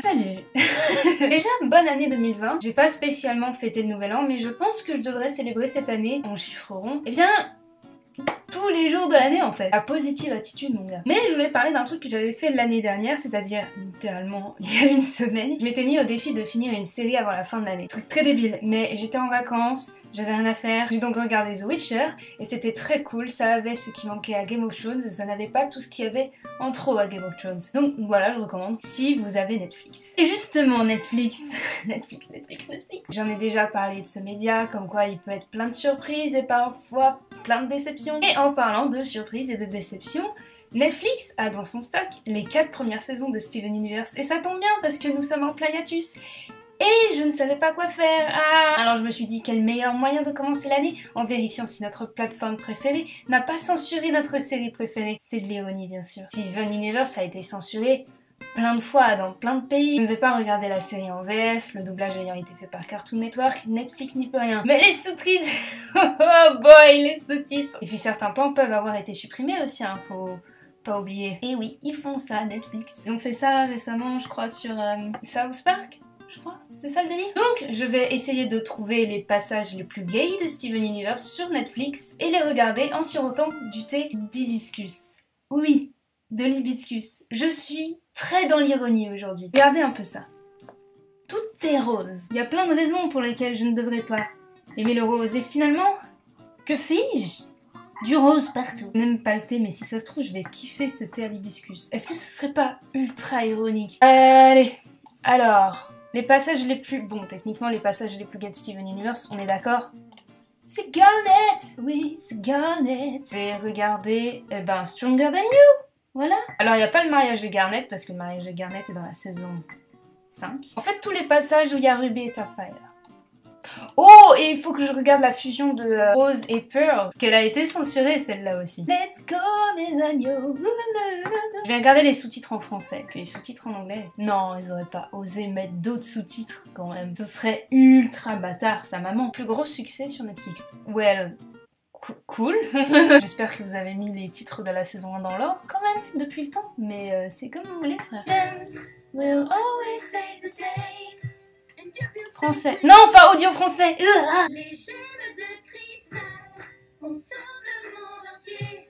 Salut. Déjà, bonne année 2020. J'ai pas spécialement fêté le nouvel an, mais je pense que je devrais célébrer cette année en chiffre rond. Eh bien, tous les jours de l'année en fait. La positive attitude mon gars. Mais je voulais parler d'un truc que j'avais fait l'année dernière, c'est-à-dire littéralement il y a une semaine. Je m'étais mis au défi de finir une série avant la fin de l'année. Truc très débile, mais j'étais en vacances, j'avais rien à faire, j'ai donc regardé The Witcher et c'était très cool, ça avait ce qui manquait à Game of Thrones et ça n'avait pas tout ce qu'il y avait en trop à Game of Thrones. Donc voilà, je recommande si vous avez Netflix. Et justement Netflix, Netflix. J'en ai déjà parlé de ce média, comme quoi il peut être plein de surprises et parfois plein de déceptions. Et en parlant de surprises et de déceptions, Netflix a dans son stock les 4 premières saisons de Steven Universe et ça tombe bien parce que nous sommes en plein hiatus. Et je ne savais pas quoi faire. Alors je me suis dit quel meilleur moyen de commencer l'année en vérifiant si notre plateforme préférée n'a pas censuré notre série préférée. C'est de l'ironie bien sûr. Steven Universe a été censuré plein de fois dans plein de pays. Je ne vais pas regarder la série en VF, le doublage ayant été fait par Cartoon Network, Netflix n'y peut rien. Mais les sous-titres, oh boy, les sous-titres. Et puis certains plans peuvent avoir été supprimés aussi, hein, faut pas oublier. Et oui, ils font ça, Netflix. Ils ont fait ça récemment, je crois, sur South Park, je crois. C'est ça le délire? Donc, je vais essayer de trouver les passages les plus gays de Steven Universe sur Netflix et les regarder en sirotant du thé d'hibiscus. Oui, de l'hibiscus. Je suis très dans l'ironie aujourd'hui. Regardez un peu ça. Tout est rose. Il y a plein de raisons pour lesquelles je ne devrais pas aimer le rose. Et finalement, que fis-je? Du rose partout. Je n'aime pas le thé, mais si ça se trouve, je vais kiffer ce thé à l'hibiscus. Est-ce que ce serait pas ultra ironique? Allez, alors, les passages les plus... Bon, techniquement, les passages les plus gays de Steven Universe, on est d'accord? C'est Garnet! Oui, c'est Garnet! Je vais regarder, Stronger Than You! Voilà. Alors, il n'y a pas le mariage de Garnet, parce que le mariage de Garnet est dans la saison 5. En fait, tous les passages où il y a Ruby et Sapphire. Oh, et il faut que je regarde la fusion de Rose et Pearl, parce qu'elle a été censurée, celle-là aussi. Let's go, mes agneaux. Je vais regarder les sous-titres en français, puis les sous-titres en anglais. Non, ils auraient pas osé mettre d'autres sous-titres, quand même. Ce serait ultra bâtard, ça, maman. Plus gros succès sur Netflix. Well... Cool. J'espère que vous avez mis les titres de la saison 1 dans l'ordre quand même depuis le temps, mais c'est comme vous voulez frère. Français. Non, pas audio français. Les chaînes de cristal, on sauve le monde entier.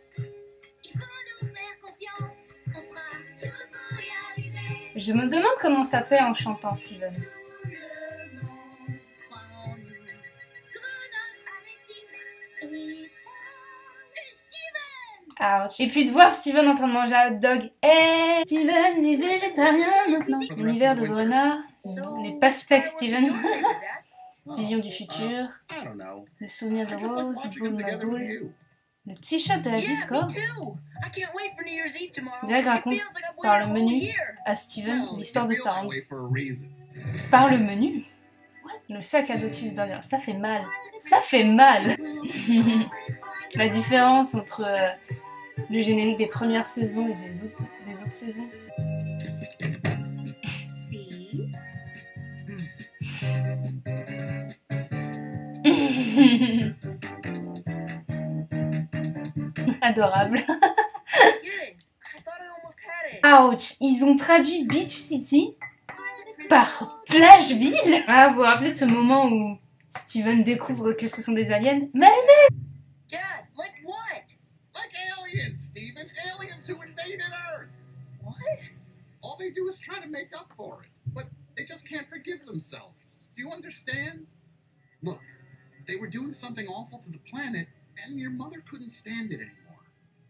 Il faut nous faire confiance, on fera tout pour y arriver. Je me demande comment ça fait en chantant Steven. Ouch. Et puis de voir Steven en train de manger un hot dog. Hey, Steven est végétarien maintenant. L'univers de Grenat, les pastèques Steven, vision du futur, le souvenir de Rose, boule ma boule, le t-shirt de la Discord. Greg raconte par le menu à Steven l'histoire de sa rencontre. Par le menu? Le sac à dos de cheeseburger, ça fait mal. Ça fait mal. La différence entre le générique des premières saisons et des autres saisons. Adorable. Ouch, ils ont traduit Beach City par Plageville. Ah, vous vous rappelez de ce moment où Steven découvre que ce sont des aliens? Mais Dad, like what? Like aliens, Steven. Aliens who invaded Earth. What? All they do is try to make up for it, but they just can't forgive themselves. Do you understand? Look, they were doing something awful to the planet, and your mother couldn't stand it anymore.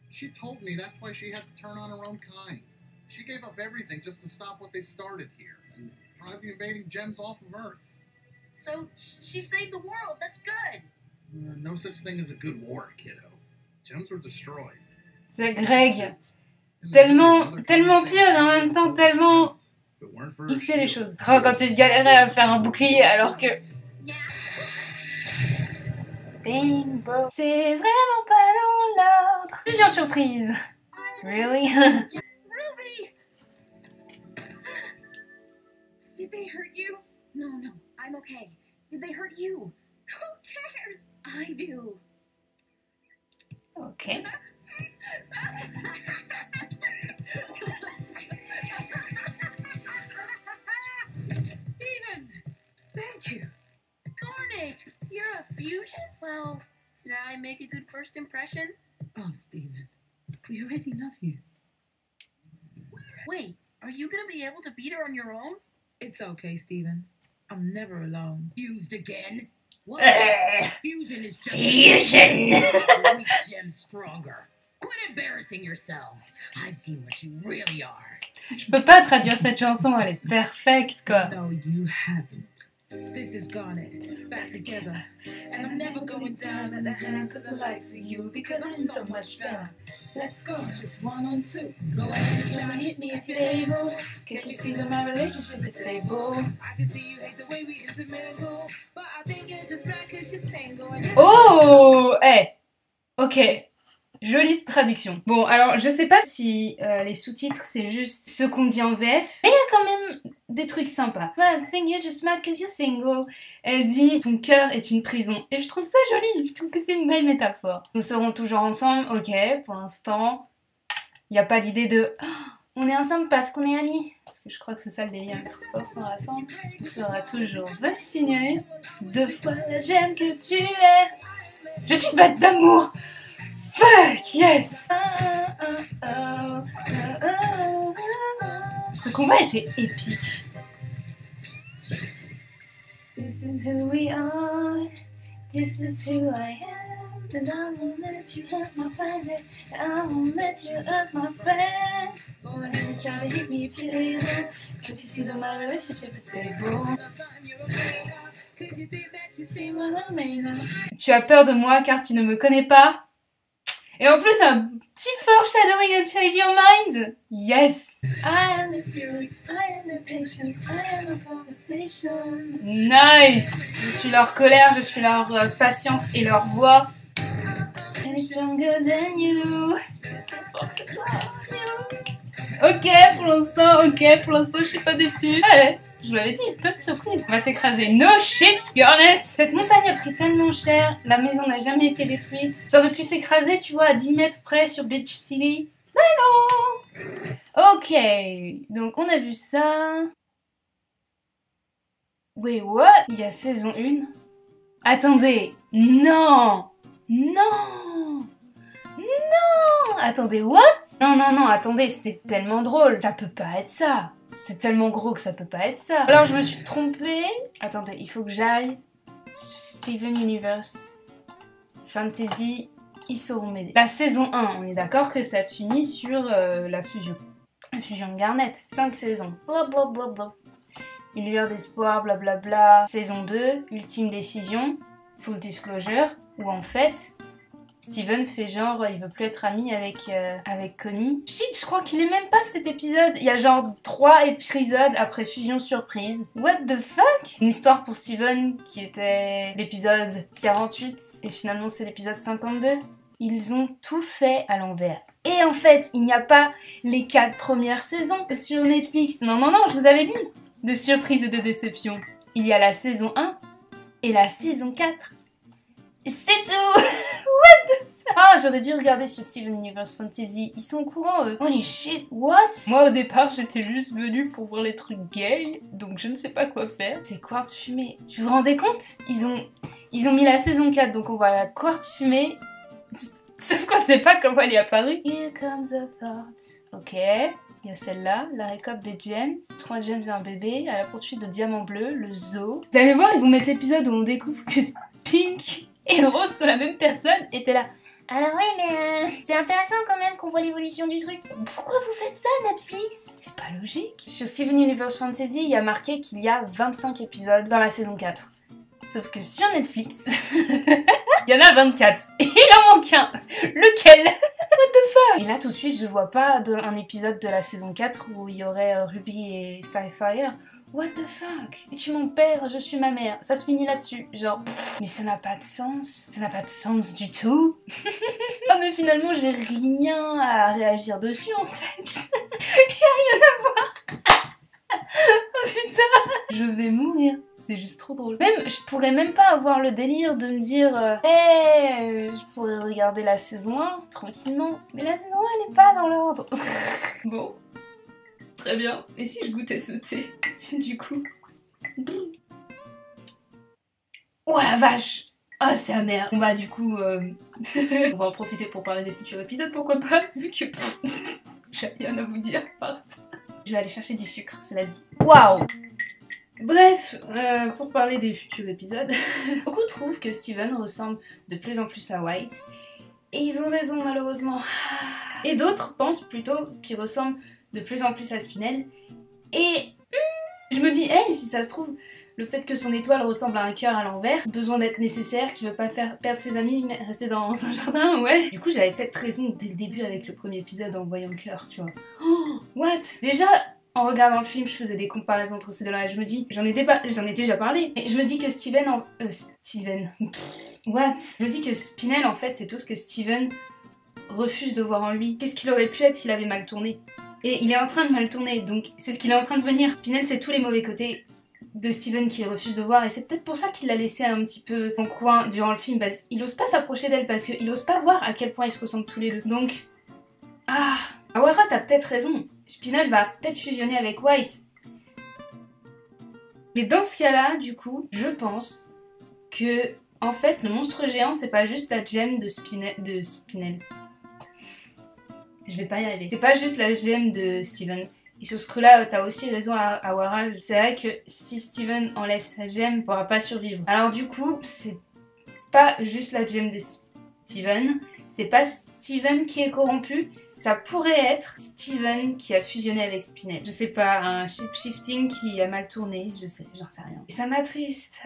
She told me that's why she had to turn on her own kind. She gave up everything just to stop what they started here and drive the invading gems off of Earth. So she saved the world. That's good. No such thing as a good war, kiddo. Gems were destroyed. c'est Greg. Tellement pire et en même temps tellement... Il sait les choses. Oh, quand il galérait à faire un bouclier alors que... Dang, bro. C'est vraiment pas dans l'ordre. Plusieurs surprises. Really? Ruby! Did they hurt you? No, I'm okay. Did they hurt you? Who cares? I do. Ok. Well, did I make a good first impression? Oh, Stephen, we already love you. Wait, are you gonna be able to beat her on your own? It's okay, Stephen. I'm never alone. Fused again? What? Fusion is just Fusion. a weak gem stronger. Quit embarrassing yourselves. I've seen what you really are. Je peux pas traduire cette chanson, elle est parfaite quoi. No, you haven't. This is Garnet, back together. And I'm never going down at the hands of the likes of you because I'm so much better. Let's go, just 1 on 2. Go ahead and hit me if you're able. Can't you see that my relationship is stable? I can see you hate the way we intermingle, but I think you're just mad cause you're single. Oh, hey, ok. Jolie traduction. Bon, alors je sais pas si les sous-titres c'est juste ce qu'on dit en VF, mais il y a quand même des trucs sympas. I think you're just mad cause you're single. Elle dit ton cœur est une prison. Et je trouve ça joli, je trouve que c'est une belle métaphore. Nous serons toujours ensemble, ok, pour l'instant. Il n'y a pas d'idée de oh, on est ensemble parce qu'on est amis. Parce que je crois que c'est ça le délire. Trop fort sont ensemble. On sera toujours vaccinés. 2 fois la gemme que tu es. Je suis faite d'amour. Fuck yes! Ce combat était épique. This is who we are, this is who I am, and I won't let you hurt my family, I won't let you hurt my friends. Go ahead and try to hit me if you're able, can't you see that my relationship is stable? Tu as peur de moi car tu ne me connais pas? Et en plus, un petit foreshadowing and change your mind. Yes. I am the fury, I am the patience, I am the conversation. Nice. Je suis leur colère, je suis leur patience et leur voix. And it's stronger than you. Ok, pour l'instant, je suis pas déçue. Allez, je vous l'avais dit, plein de surprises. On va s'écraser. No shit, Garnet. Cette montagne a pris tellement cher, la maison n'a jamais été détruite. Ça aurait pu s'écraser, tu vois, à 10 mètres près sur Beach City. Mais non. Ok, donc on a vu ça. Wait, what? Il y a saison 1. Attendez, non. Non. Non! Attendez, what? Non, attendez, c'est tellement drôle. Ça peut pas être ça. C'est tellement gros que ça peut pas être ça. Alors je me suis trompée. Attendez, il faut que j'aille. Steven Universe Fantasy, ils sauront m'aider. La saison 1, on est d'accord que ça se finit sur la fusion. La fusion de Garnet. 5 saisons. Blablabla. Une lueur d'espoir, blablabla. Saison 2, ultime décision. Full disclosure. Où en fait... Steven fait genre, il veut plus être ami avec Connie. Shit, je crois qu'il est même pas cet épisode. Il y a genre 3 épisodes après Fusion Surprise. What the fuck? Une histoire pour Steven qui était l'épisode 48 et finalement c'est l'épisode 52. Ils ont tout fait à l'envers. Et en fait, il n'y a pas les 4 premières saisons sur Netflix. Non, je vous avais dit. De surprise et de déception. Il y a la saison 1 et la saison 4. C'est tout. What the fuck? Ah, j'aurais dû regarder sur Steven Universe Fantasy. Ils sont au courant, eux. Holy shit, what? Moi, au départ, j'étais juste venue pour voir les trucs gays, donc je ne sais pas quoi faire. C'est Quartz Fumé. Tu vous rendez compte? Ils ont mis la saison 4, donc on voit la Quartz Fumé. Sauf qu'on sait pas comment elle est apparue. Here comes a thought. Ok. Il y a celle-là, la récolte des gems, 3 gems et un bébé, à la poursuite de Diamant Bleu, le zoo. Vous allez voir, ils vont mettre l'épisode où on découvre que Pink et Rose sont la même personne, et t'es là. Alors oui, mais c'est intéressant quand même qu'on voit l'évolution du truc. Pourquoi vous faites ça, Netflix? C'est pas logique. Sur Steven Universe Fantasy, il y a marqué qu'il y a 25 épisodes dans la saison 4. Sauf que sur Netflix, il y en a 24. Et il en manque un. Lequel? What the fuck? Et là, tout de suite, je vois pas un épisode de la saison 4 où il y aurait Ruby et Sapphire. What the fuck? Tu es mon père, je suis ma mère. Ça se finit là-dessus. Genre, mais ça n'a pas de sens. Ça n'a pas de sens du tout. Oh, mais finalement, j'ai rien à réagir dessus, en fait. Il y a rien à voir. Oh putain. Je vais mourir. C'est juste trop drôle. Même, je pourrais même pas avoir le délire de me dire hey, je pourrais regarder la saison 1 tranquillement. Mais la saison 1, elle est pas dans l'ordre. Bon. Très bien. Et si je goûtais ce thé, du coup? Oh la vache! Ah, c'est amer. Bon bah du coup, on va en profiter pour parler des futurs épisodes, pourquoi pas, vu que j'ai rien à vous dire par ça. Je vais aller chercher du sucre, c'est la vie. Waouh! Bref, pour parler des futurs épisodes, beaucoup trouvent que Steven ressemble de plus en plus à White, et ils ont raison malheureusement. Et d'autres pensent plutôt qu'il ressemble de plus en plus à Spinel, et je me dis, hey, si ça se trouve, le fait que son étoile ressemble à un cœur à l'envers, besoin d'être nécessaire, qui veut pas faire perdre ses amis, mais rester dans un jardin, ouais. Du coup, j'avais peut-être raison dès le début avec le premier épisode en voyant le cœur, tu vois. Oh, what? Déjà, en regardant le film, je faisais des comparaisons entre ces deux-là et je me dis, j'en ai déjà parlé, et je me dis que what? Je me dis que Spinel, en fait, c'est tout ce que Steven refuse de voir en lui. Qu'est-ce qu'il aurait pu être s'il avait mal tourné? Et il est en train de mal tourner, donc c'est ce qu'il est en train de devenir. Spinel, c'est tous les mauvais côtés de Steven qu'il refuse de voir, et c'est peut-être pour ça qu'il l'a laissé un petit peu en coin durant le film, parce qu'il ose pas s'approcher d'elle, parce qu'il ose pas voir à quel point ils se ressemblent tous les deux. Donc, Awara, t'as peut-être raison. Spinel va peut-être fusionner avec White. Mais dans ce cas-là, du coup, je pense que, en fait, le monstre géant, c'est pas juste la gemme de Spinel. Je vais pas y arriver. C'est pas juste la gemme de Steven. Et sur ce coup-là, t'as aussi raison Awara. C'est vrai que si Steven enlève sa gemme, il pourra pas survivre. Alors du coup, c'est pas juste la gemme de Steven. C'est pas Steven qui est corrompu. Ça pourrait être Steven qui a fusionné avec Spinel. Je sais pas, un shifting qui a mal tourné, j'en sais rien. Et ça m'attriste.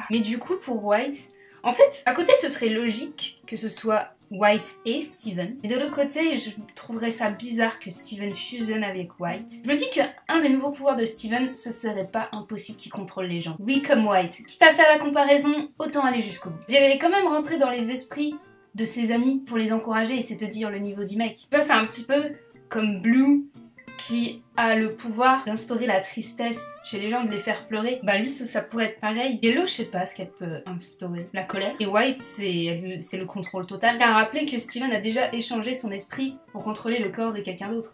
Mais du coup, pour White, en fait, à côté, ce serait logique que ce soit White et Steven. Et de l'autre côté, je trouverais ça bizarre que Steven fusionne avec White. Je me dis qu'un des nouveaux pouvoirs de Steven, ce serait pas impossible qu'il contrôle les gens. Oui, comme White. Quitte à faire la comparaison, autant aller jusqu'au bout. Je dirais quand même rentrer dans les esprits de ses amis pour les encourager et c'est te dire le niveau du mec. Tu vois, c'est un petit peu comme Blue qui a le pouvoir d'instaurer la tristesse chez les gens, de les faire pleurer. Bah lui, ça pourrait être pareil. Yellow, je sais pas ce qu'elle peut instaurer. La colère. Et White, c'est le contrôle total. Car rappelez que Steven a déjà échangé son esprit pour contrôler le corps de quelqu'un d'autre.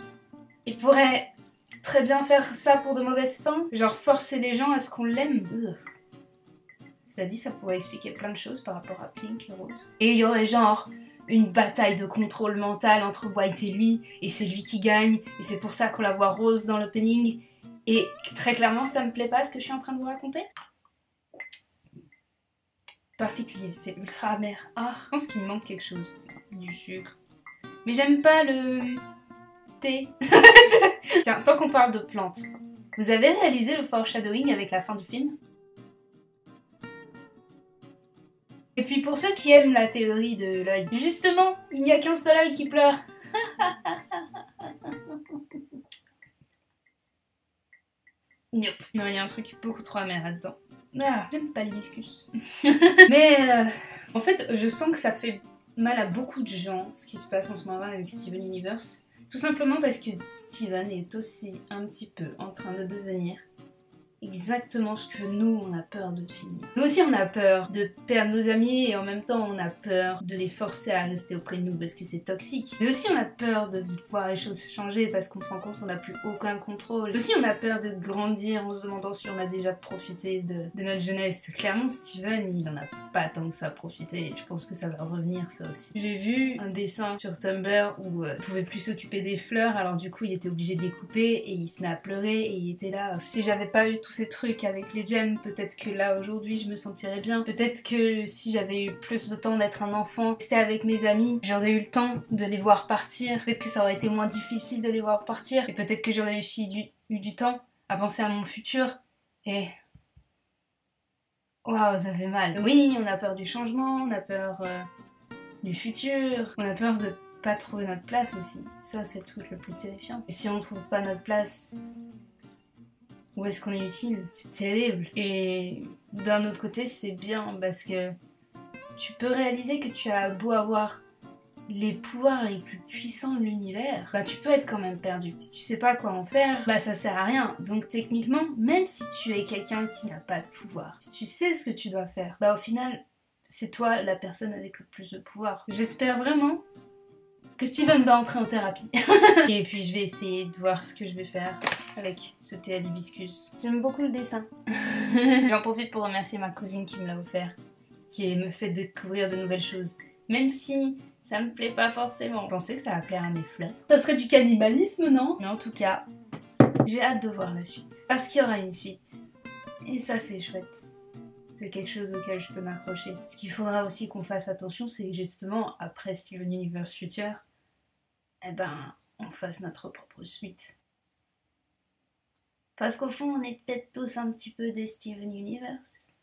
Il pourrait très bien faire ça pour de mauvaises fins, genre forcer les gens à ce qu'on l'aime. Cela dit, ça pourrait expliquer plein de choses par rapport à Pink et Rose. Et il y aurait genre une bataille de contrôle mental entre White et lui, et c'est lui qui gagne, et c'est pour ça qu'on la voit Rose dans l'opening. Et très clairement, ça me plaît pas ce que je suis en train de vous raconter. Particulier, c'est ultra amer. Je pense qu'il me manque quelque chose. Du sucre. Mais j'aime pas le thé. Tiens, tant qu'on parle de plantes, vous avez réalisé le foreshadowing avec la fin du film ? Et puis pour ceux qui aiment la théorie de l'œil, justement, il n'y a qu'un seul œil qui pleure. Nope. Non, il y a un truc beaucoup trop amer là-dedans. J'aime pas l'hibiscus. Mais en fait, je sens que ça fait mal à beaucoup de gens, ce qui se passe en ce moment avec Steven Universe. Tout simplement parce que Steven est aussi un petit peu en train de devenir exactement ce que nous, on a peur de devenir. Nous aussi, on a peur de perdre nos amis et en même temps, on a peur de les forcer à rester auprès de nous parce que c'est toxique. Mais aussi, on a peur de voir les choses changer parce qu'on se rend compte qu'on n'a plus aucun contrôle. Mais aussi, on a peur de grandir en se demandant si on a déjà profité de notre jeunesse. Clairement, Steven, il en a pas tant que ça profité et je pense que ça va revenir, ça aussi. J'ai vu un dessin sur Tumblr où il pouvait plus s'occuper des fleurs, alors du coup, il était obligé de les couper et il se met à pleurer et il était là. Si j'avais pas eu tous ces trucs avec les gemmes, peut-être que là aujourd'hui je me sentirais bien. Peut-être que si j'avais eu plus de temps d'être un enfant, rester avec mes amis, j'aurais eu le temps de les voir partir. Peut-être que ça aurait été moins difficile de les voir partir. Et peut-être que j'aurais eu du temps à penser à mon futur. Et waouh, ça fait mal. Oui, on a peur du changement, on a peur du futur, on a peur de pas trouver notre place aussi. Ça, c'est le truc le plus terrifiant. Et si on trouve pas notre place, où est-ce qu'on est utile? C'est terrible. Et d'un autre côté, c'est bien parce que tu peux réaliser que tu as beau avoir les pouvoirs les plus puissants de l'univers, bah tu peux être quand même perdu. Si tu sais pas quoi en faire, bah ça sert à rien. Donc techniquement, même si tu es quelqu'un qui n'a pas de pouvoir, si tu sais ce que tu dois faire, bah au final, c'est toi la personne avec le plus de pouvoir. J'espère vraiment que Steven va entrer en thérapie. Et puis je vais essayer de voir ce que je vais faire avec ce thé à l'hibiscus. J'aime beaucoup le dessin. J'en profite pour remercier ma cousine qui me l'a offert. qui me fait découvrir de nouvelles choses. Même si ça me plaît pas forcément. Je pensais que ça va plaire à mes fleurs. Ça serait du cannibalisme, non? Mais en tout cas, j'ai hâte de voir la suite. Parce qu'il y aura une suite. Et ça, c'est chouette. C'est quelque chose auquel je peux m'accrocher. Ce qu'il faudra aussi qu'on fasse attention, c'est que justement, après Steven Universe Future, eh ben, on fasse notre propre suite. Parce qu'au fond, on est peut-être tous un petit peu des Steven Universe.